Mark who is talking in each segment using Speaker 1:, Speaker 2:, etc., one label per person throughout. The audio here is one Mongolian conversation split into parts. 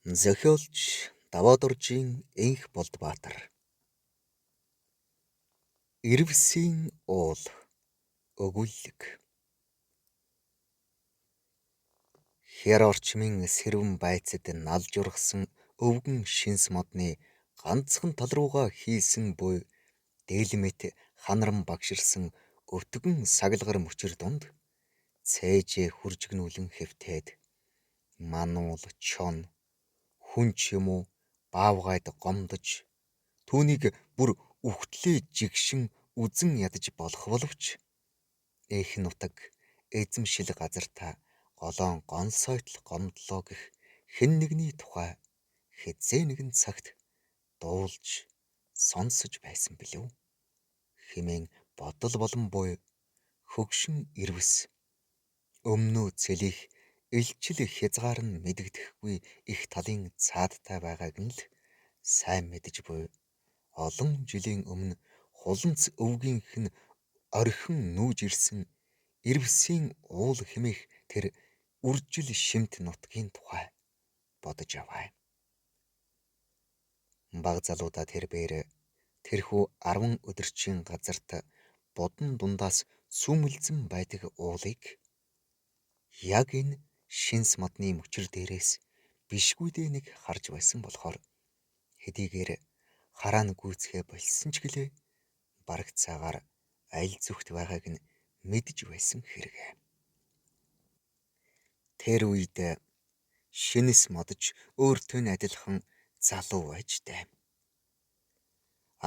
Speaker 1: Зохиолч Даваадоржийн энх Болдбаатар. Ирвсийн уул өгүүлэг. Хяр орчмын сэрвэн байцад налж ургасан өвгөн шинс модны ганцхан тал руугаа хийсэн буй дээлмэт ханаран багширсан өвтгөн саглагар мөчир дунд цээжээ хүржигнүүлэн хэвтээд мануул чон хүн ч юм уу баавгайд гомдож түүнийг бүр үхтлээ жигшин үзэн ядаж болох боловч их нутаг эзэмшил газартаа голоон гонсойтл гомдлоо гэх хэн нэгний тухай хэзээ нэгэн цагт дуулж сонсож байсан билүү хэмээн бодол болон буй хөгшин ирвэс өмнөө цэлих элчил хязгаар нь мэдэгдэхгүй их талын цаадтай байгааг нь л сайн мэдэж буй олон жилийн өмнө хуланц өвгийнх нь орхин нүүж ирсэн ирвсийн уул хэмээх тэр үржил шимт нутгийн тухай бодож аваа. Баг залуудаа тэрбээр тэрхүү 10 өдөрчийн газарт бодон дундаас сүмэлзэн байдаг уулыг яг энэ шинс модны мөчир дээрээс бишгүйдээ нэг харж байсан болохоор хэдийгээр хараан гүйцхээ болсон ч гэлээ бараг цагаар аль зүгт байгааг нь мэдж байсан хэрэгэ. Тэр үед шинэс модж өөртөө нь адилхан залуу байжтэй.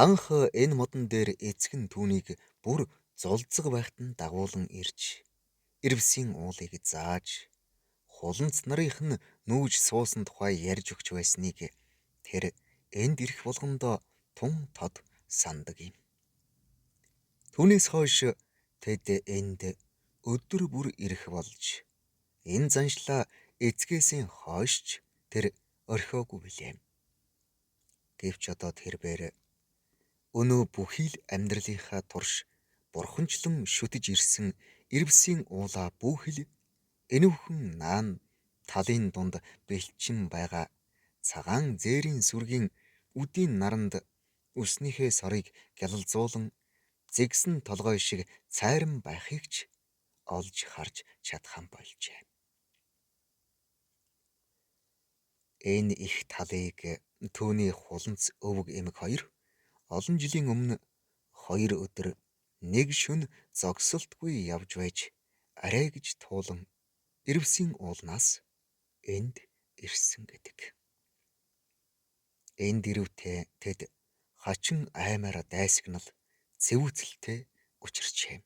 Speaker 1: Анх энэ модон дээр эцэг нь түүнийг бүр зулцэг байхад нь дагуулan ирж ирвсийн уулыг зааж хуланц нарынх нь нүүж суусан тухай ярьж өгч байсныг тэр энд ирэх болгондоо тун тод сандаг юм. Түүнээс хойш тэд энд өдөр бүр ирэх болж энэ заншлаа эцгээсээ хойшч тэр орхиогүй билээ. Гэвч одоо тэрбээр өнөө бүхий л амьдралынхаа турш бурханчлан шүтэж ирсэн ирвсийн уулаа бүхэл энүүхэн наан талын дунд бэлчин байгаа цагаан зээрийн сүргийн үдийн наранд өснийхээ сорыг гялалзуулан зэгсэн толгой шиг цайран байхыг ч олж харж чадхан болжээ. Энэ их талыг түүний хуланц өвөг эмэг хоёр олон жилийн өмнө 2 өдөр нэг шөнө зогсолтгүй явж байж арай гэж туулан ирвсийн уулнаас энд ирсэн гэдэг. Энд ирэвтэй тэд хачин аймаар дайсагнал цэвүүцэлтэй учирчээ.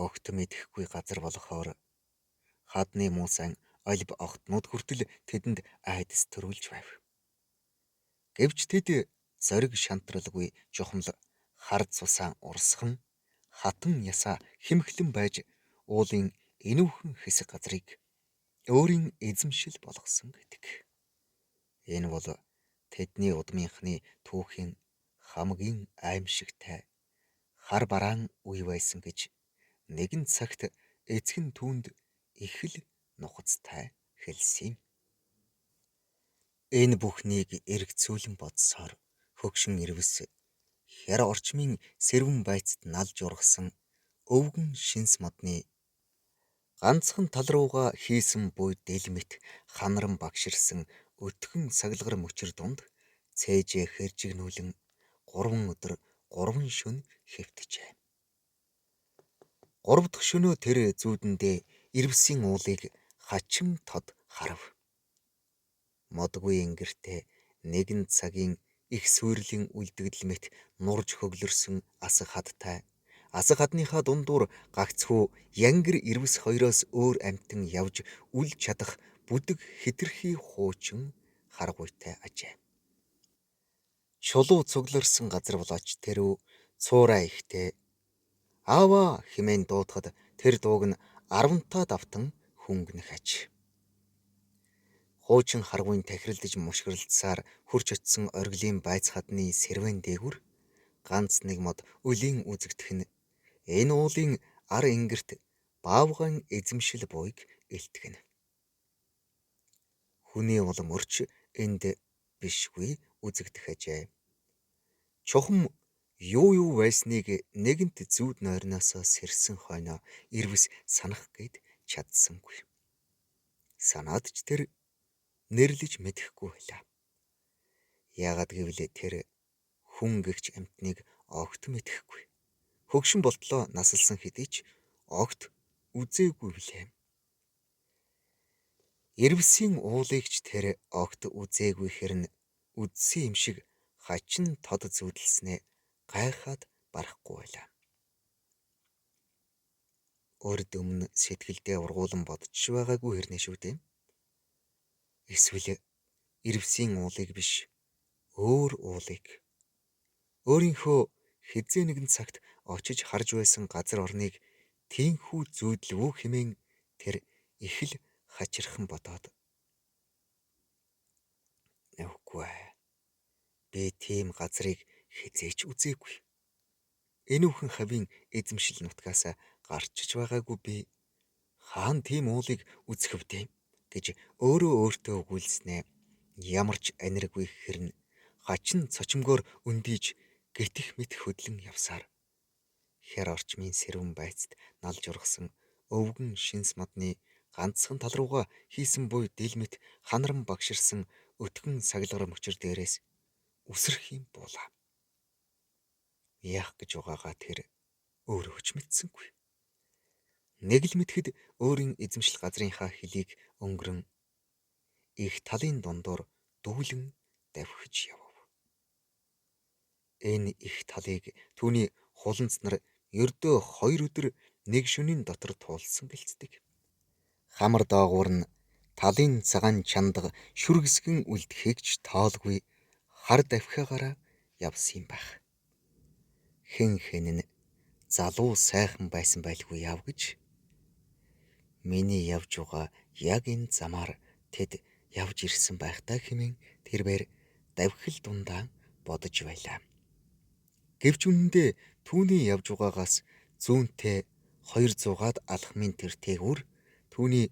Speaker 1: Огт мэдэхгүй газар болохоор хадны муусан олб огтнууд хүртэл тэдэнд айдас төрүүлж байв. Гэвч тэд зориг шантралгүй жухамл хар цусаа урсхан хатан ясаа хэмхлэн байж уулын энүүхэн хэсэг газрыг өөрийн эзэмшил болгосон гэдэг. Энэ бол тэдний удмынхны түүхийн хамгийн аимшигтай хар бараан үе байсан гэж нэгэн цагт эцэг нь түүнд их л нухацтай хэлсэн юм. Энэ бүхнийг эргцүүлэн бодсоор хөгшин ирвэс хяр орчмын сэрвэн байцад налж ургасан өвгөн шинс модны ганцхан тал руугаа хийсэн буй дэлмэт ханаран багширсан өтгөн саглагар мөчир дунд цээжээ хэржигнүүлэн 3 өдөр 3 шөнө хэвтжээ. 3 дахь шөнөө тэр зүүдэндээ ирвсийн уулыг хачин тод харав. Модгүй ингэртээ нэгэн цагийн их суйрлийн үлдэгдэл мэт нурж хөглөрсөн асаг хадтай асаг хадныхаа дундуур гагцхүү янгэр ирвэс хоёроос өөр амтан явж үл чадах бүдэг хэтэрхий хуучин харгуйтай ажээ. Чулуу цугларсан газар болооч тэрүү цуураа ихтэй аава хэмээн дуудахад тэр дууг нь 10-таа давтан хөнгөнөх аж. Хуучин харгуйн тахиралдаж мушгиралцсаар хурч очисон оргилын байц хадны сэрвэн дээгүр ганц нэг мод өлийн үзэгдэх нь энэ уулын ар ингэрт баавгайн эзэмшил буйг илтгэнэ. Хүний улам өрч энд бишгүй үзэгдэх ажээ. Чухам юу байсныг нэгэнт зүүд нойрноосоо сэрсэн хойноо ирвэс санах гээд чадсангүй. Санаад ч тэр нэрлэж мэдэхгүй байлаа. Яагад гэвэл тэр хүн гэгч амьтныг огт мэдэхгүй. Хөгшин болтлоо насалсан хэдий ч огт үзээгүй билээ. Ирвсийн уулыг ч тэр огт үзээгүй хэрн үзсэн юм шиг хачин тод зүудэлснээ гайхаад барахгүй байлаа. Урд өмнө сэтгэлдээ ургуулan бодож байгаагүй хэрнээ шүү дээ. Эсвэл ирвсийн уулыг биш, өөр уулыг. Өөрийнхөө хизээ нэгэн цагт очиж харж байсан газар орныг тийхүү зүйдлвүү хэмээн тэр их л хачирхан бодоод. Үгүй ээ. Би тийм газрыг хизээч үзээгүй. Энүүхэн хавийн эзэмшил нутгаас гарчиж байгаагүй би хаан тийм уулыг үзэх вдэ гэж өөрөө өөртөө өгүүлснээ ямар ч аниргүй хэрн хачин цочмгоор өндийж гитэх мэт хөдлөн явсаар хэр орчмын сэрвэн байцад налж ургасан өвгөн шинс модны ганцхан тал руугаа хийсэн буй дэлмэт ханаран багширсан өтгөн саглагар мөчөр дээрээс үсрэх юм буулаа. Яах гэж байгаагаа тэр өөрөө ч мэдсэнгүй. Нэг л мэдхэд өөрийн эзэмшил газрынхаа хөлийг өнгөрөн их талын дундуур дүүлэн давхиж явв. Энэ их талыг түүний хуланц нар ердөө 2 өдөр нэг шөнийн дотор туулсан гэлцдэг. Хамар доогуур нь талын цагаан чандаг шүргэсгэн үлдэхийг ч тоолгүй хар давхиагаараа явсан юм байх. Хэн нь залуу сайхан байсан байлгүй яв гэж. Миний явж байгаа яг энэ замаар тэд явж ирсэн байхтай хэмээн тэрбээр давхил дундаа бодож байлаа. Гэвч үнэндээ түүний явж байгаагаас зүүнтэй 200-аад алхмын тэр тээгүүр түүний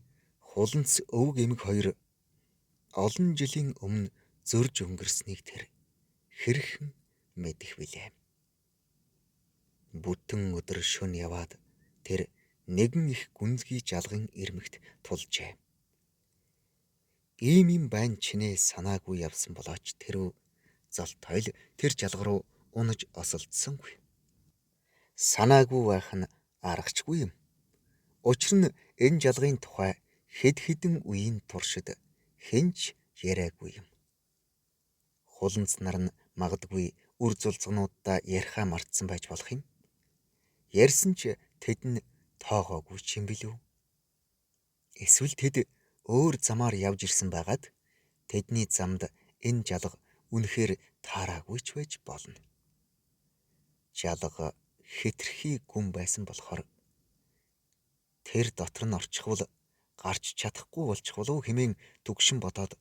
Speaker 1: хуланц өвөг эмэг хоёр олон жилийн өмнө зөрж өнгөрснийг тэр хэрхэн мэдэх билээ. Бүтэн өдөр шөнө яваад тэр нэгэн их гүнзгий жалган ирмэгт тулжээ. Ийм юм байна чинээ санаагүй явсан болооч тэрв золтойл тэр жалга руу унаж осолдсонгүй. Санаагүй байх нь аргачгүй юм. Учир нь энэ жалгын тухай хэд хэдэн үеийн туршид хэнч яриагүй юм. Хуланц нар нь магадгүй үр зулцгнуудаа ярихаа мартсан байж болох юм. Ярьсан ч тэд нь тоогоогүй ч юм билүү. Эсвэл тэд өөр замаар явж ирсэн байгаад тэдний замд энэ жалга үнэхээр таараагүй ч байж болно. Жалга хэтэрхий гүн байсан болохоор тэр дотор нь орчихвол гарч чадахгүй болчих болов хэмээн түгшин бодоод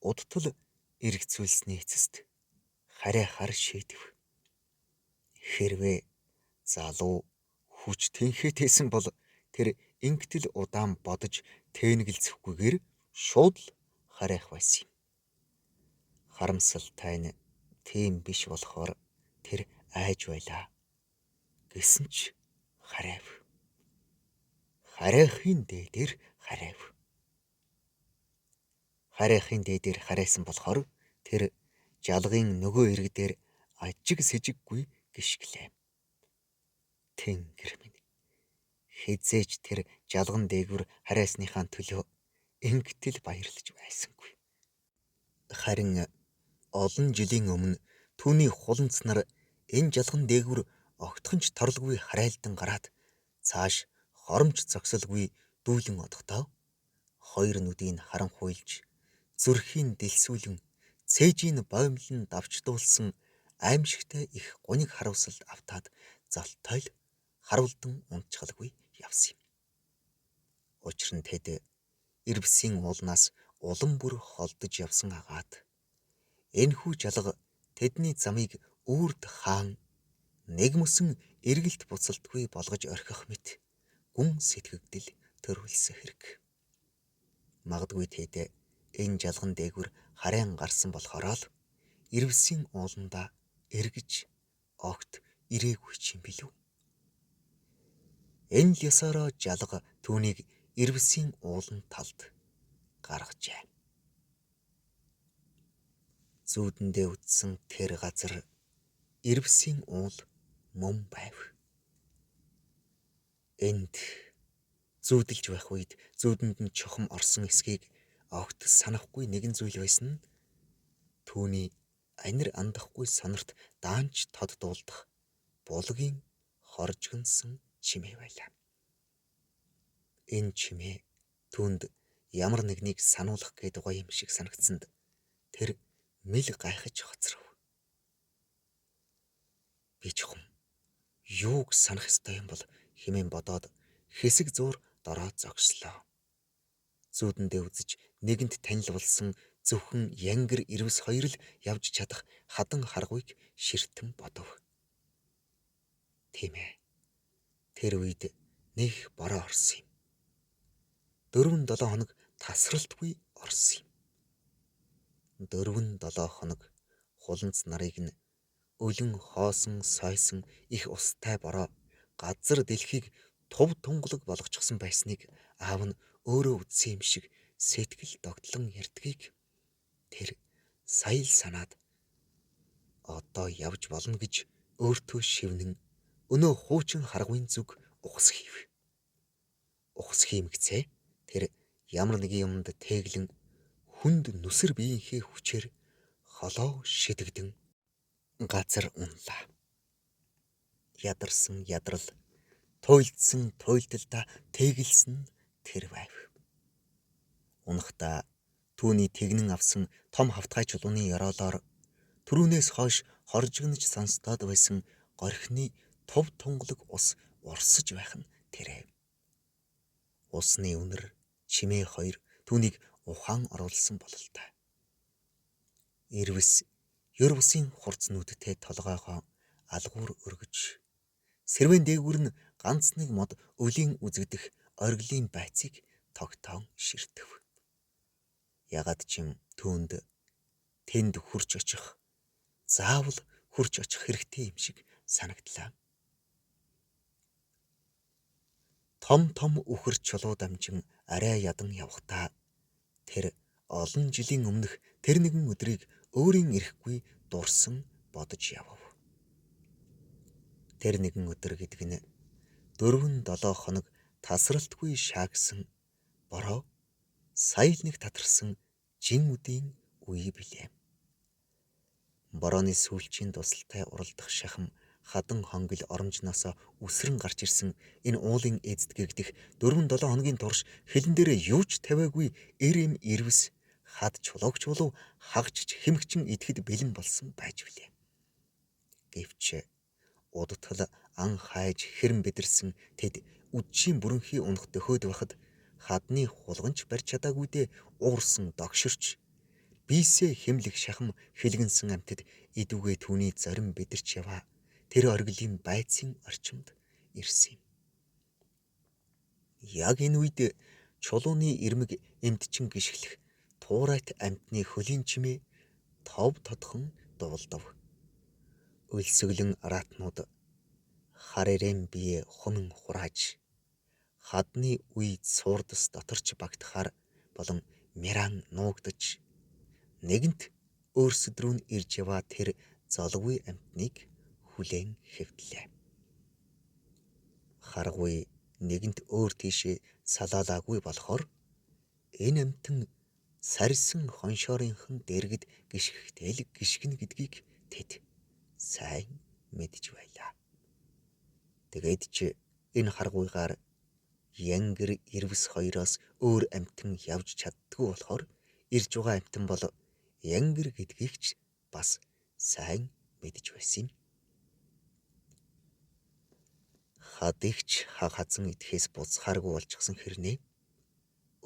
Speaker 1: удтал эргэцүүлсний эцэст харайхаар шийдэв. Хэрвээ залуу хүч тэнхээтэйсэн бол тэр ингэтэл удаан бодож тээнэгэлзэхгүйгээр шууд л харайх байсан юм. Харамсалтай нь тийм биш болохоор тэр айж байлаа. Гэсэн ч харайв. Харайхын дээдэр харайв. Харайхын дээдэр харайсан болохоор тэр жалгын нөгөө ирэг дээр ажиг сэжиггүй гიშгэлээ. Тэнгэр минь. Хизээж тэр жалган дээгүр харайсныхаа төлөө ингэтэл баярлаж байсангүй. Харин олон жилийн өмнө түүний хуланц нар энэ жалган дээгүр огтхонч торлгүй харайлдан гараад цааш хоромч зогсолгүй дүүлэн одохдоо хоёр нүдийг харан хуйлж зүрхийн дэлсүүлэн цээжийн боомлон давчдуулсан аимшигтай их гуниг харуулсалд автаад золтойл харуулдан унтчгалгүй явсан юм. Учир нь тэд ирвсийн уулнаас улам бүр холдож явсан агаад энэхүү жалга тэдний замыг үрд хаан нэг мөсөн эргэлт буцалтгүй болгож орхих мэт гүн сэтгэгдэл төрүүлсэн хэрэг. Магадгүй тэд Энэ жалган дээгүр харяан гарсан болохоор л ирвсийн ууландаа эргэж огт ирээгүй ч юм билүү. Энэ л ёсороо жалга түүнийг ирвсийн уулан талд гаргажээ. Зүүдэндээ үтсэн тэр газар ирвсийн уул мөн байв. Энд зүүдэлж байх үед зүүдэнд нь чухам орсон эсхийг огт санахгүй нэгэн зүйл байсан нь түүний анир андахгүй сонорт даанч тод дуулдах булгийн хоржгонсон чимээ байлаа. Энэ чимээ түүнд ямар нэгнийг сануулгах гээд гоё юм шиг санагдсанд тэр мэл гайхаж хоцров. Би чухам юуг санах ёстой юм бол хэмээн бодоод хэсэг зуур дороо зогслоо. Зүүдэндээ үзэж нэгэнт танил болсон зөвхөн янгэр ирвс хоёр л явж чадах хадан харгуйг ширтэн бодов. Тийм ээ. Тэр үед нэг бороо орсон юм. 4-7 хоног тасралтгүй орсон юм. 4-7 хоног хуланц нарыг нь өлөн хоосон сойсон их устай бороо газар дэлхийг тув тунгалаг болгочихсон байсныг аав нь өөрөө үзсэн юм шиг сэтгэл догтлон ярьдгийг тэр сая л санаад одоо явж болно гэж өөртөө шивнэн өнөө хуучин харгуйн зүг ухс хийв. Ухс хиймэгцээ тэр ямар нэгэн юмд тээглэн хүнд нүсэр биеийнхээ хүчээр холоо шидэгдэн газар унлаа. Ядарсан ядрал, туйлдсан туйлдалдаа тээгэлсэн тэр байв. Унахдаа түүний тэгнэн авсан том хавтгай чулууны ёроолоор түрүүнээс хойш хоржигнож сонстоод байсан горхины тув тунгалаг ус урсаж байх нь тэрэ. Усны үнэр чимээ хоёр түүнийг ухаан оруулсан бололтой. Ирвс ёр бусын хурц нүдтэй толгойгоо алгуур өргөж сэрвэн дээгүр нь ганц нэг мод өлийн үзэгдэх оргилын байцыг тогтоон ширтэв. Ягаад ч юм түүнд тэнд хурж очих заавал хурж очих хэрэгтэй юм шиг санагдлаа. Том үхэр чулуу дамжин арай ядан явхдаа тэр олон жилийн өмнөх тэр нэгэн өдрийг өөрийн эрэхгүй дурсан бодож явв. Тэр нэгэн өдөр гэдэг нь 4-7 хоног тасралтгүй шаагсан бороо сая л нэг татарсан жин үдийн үе билээ. Борооны сүүлчийн дусалтай уралдах шахам хадан хонгил оромжноосоо үсрэн гарч ирсэн энэ уулын эздгэгдэх 4-7 хоногийн турш хилэн дээрээ юу ч тавиагүй эрэм ирвс хад чулуугч болов хагчж хэмгчин идэхэд бэлэн болсон байж билээ. Гэвч удтал ан хайж хэрэм бэдэрсэн тэд үдшийн бүрэнхий унах дөхөөд байхад хадны хулганч барьж чадаагүйдээ уурсан догширч бийсээ хэмлэх шахам хилгэнсэн амтд идүүгээ түүний зарим бэдэрч яваа тэр оргилийн байцын орчимд ирсэн юм. Яг энэ үед чулууны ирмэг эмтчин гიშглэх туурайт амтны хөлийн чимээ тов тодхон дуулдав. Өлсөглөн араатнууд хар ирэм бие хумын хурааж хадны үед суурдас доторч багтахаар болон миран нуугдаж нэгэнт өөрсөд рүү нь ирж яваа тэр золгүй амтныг хүлээн хэвдлээ. Харгуй нэгэнт өөр тийшээ салаалаагүй болохоор энэ амтан сарьсан хоншоорынхан дэргэд гიშгэхтэй л гიშгэнэ гэдгийг тэд сайн мэдж байлаа. Тэгээд ч энэ харгуйгаар янгэр ирвс хоёроос өөр амтан явж чаддгүй болохоор ирж байгаа амтан бол янгэр гэдгийг ч бас сайн мэдж байсан юм. Хадигч хазан идэхээс буцхааргүй болчихсон хэрнээ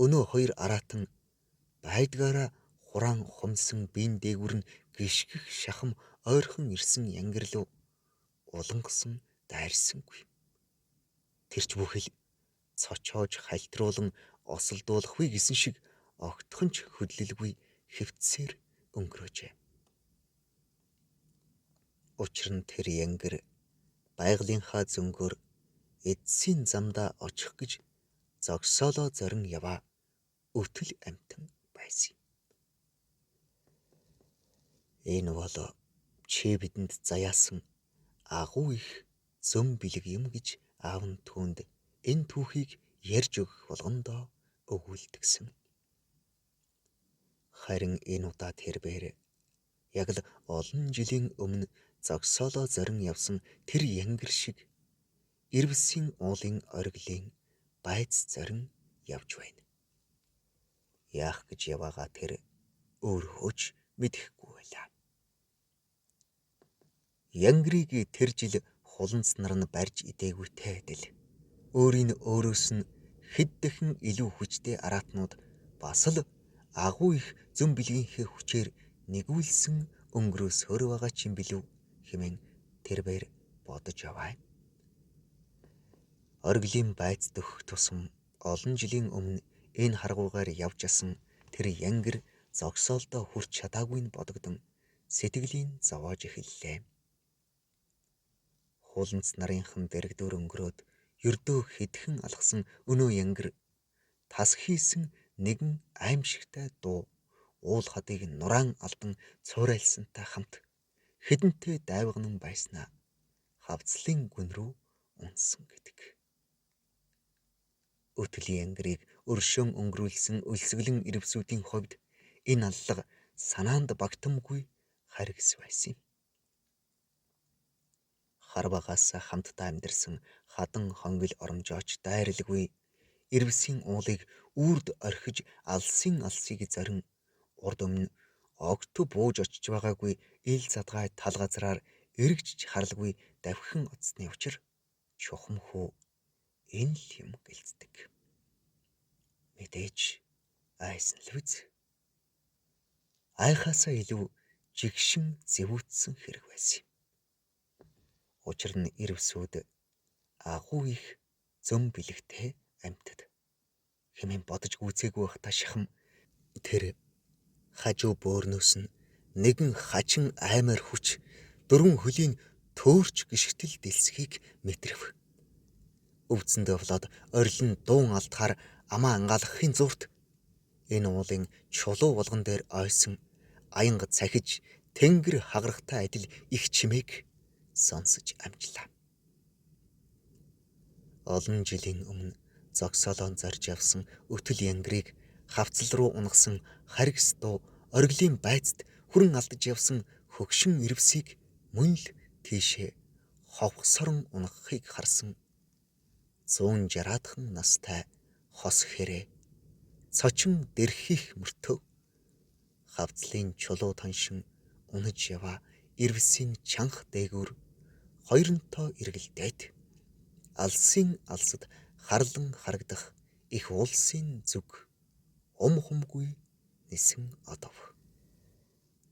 Speaker 1: өнөө хоёр араатан байдгаараа хураан хумсан биен дээгүр нь гიშгэх шахам ойрхон ирсэн янгэр лөө улангасан дайрсангүй. Тэрч бүхэл цочоож халтруулан осолдуулахгүй гэсэн шиг огтхон ч хөдлөлгүй хэвтсээр өнгөрөөжээ. Учир нь тэр янгэр байгалийнхаа зөнгөөр эдсийн замдаа очих гэж зогсоолоо зорин яваа өтөл амьтан байсан юм. Энэ бол чи бидэнд заяасан агуу их зөм бэлэг юм гэж аав нь түүнд энэ түүхийг ярьж өгөх болгондоо өгүүлдэгсэн. Харин энэ удаа тэрбээр яг л олон жилийн өмнө зогсоолоо зорин явсан тэр янгэр шиг ирвэсийн уулын ориглын байц зорин явж байна. Яах гэж яваагаа тэр өөрөө ч мэдэхгүй байлаа. Янгрийг тэр жил хуланцнар нь барьж идэгүйтэй адил өөрийн өөрөөс нь хэд дахин илүү хүчтэй араатнууд бас л агуу их зөм бэлгийнхээ хүчээр нэгүүлсэн өнгөрөөсөөр байгаа ч юм билүү хэмээн тэрбээр бодож аваа. Оргилын байц дөхөх тусам олон жилийн өмнө энэ харгуугаар явж асан тэр янгэр зогсоолдоо хүрч чадаагүй нь бодогдон сэтгэлийн зовоож эхэллээ. Хууланц нарынхан дэрэгдүр өнгөрөөд ердөө хэдхэн алгасан өнөө янгэр тас хийсэн нэгэн аимшигтай дуу уул хадыг нураан алдан цуурайлсантай хамт хэдэнтэй дайвагнан байснаа хавцлын гүн рүү унсан гэдэг. Өтлийн янгрыг өршөөн өнгөрүүлсэн өлсгөлэн ирвсүүдийн хувьд энэ аллага санаанд багтамгүй харгас байсан юм. Харвагаас хамтдаа амьдарсан хадан хонгил оромжооч дайралгүй ирвсийн уулыг үрд орхиж алсыг зорин урд өмнө огт бууж очиж байгаагүй ил задгай тал газраар эргэж харалгүй давхин оцсны учир чухам хүү энэ л юм гэлцдэг. Мэдээж айсан л үз. Айхаасаа илүү жигшин зэвүүтсэн хэрэг байсан юм. Учир нь ирвсүүд агуу их зөм бэлэгтэй амьтад хэмээн бодож гүйцээгүй байхдаа шахам тэр хажуу бөөрнөөс нь нэгэн хачин аймаар хүч дөрвөн хөлийн төөрч гიშгтэл дэлсхийг мэтрэв. Өвдсөндөө болоод орилн дуун алдахаар амаа ангаалгахын зуурт энэ уулын чулуу болгон дээр ойсон аянга цахиж тэнгэр хагарахтай адил их чимээг сонсож амжлаа. Олон жилийн өмнө зогсоолоон зарж явсан өтөл янгрыг хавцал руу унгасан харгас дуу оргилын байцад хүрэн алдаж явсан хөгшин ирвсийг мөн л тийшээ ховхсорон унгахыг харсан 160-аад настай хос хэрэг цочин дэрхих мөртөө хавцлын чулуу таншин унаж яваа ирвсийн чанх дээгүүр хоёронтоо эргэлдээд алсын алсад харлан харагдах их улсын зүг хумгүй нисэн одов.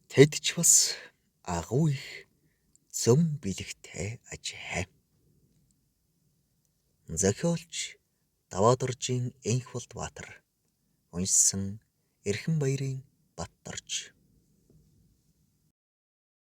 Speaker 1: Тэд ч бас агуу их зөм бэлэгтэй ажээ. Зохиолч Даваадоржийн Энх Болд Баатар, уншсан Эрхэнбаярын Баттарж.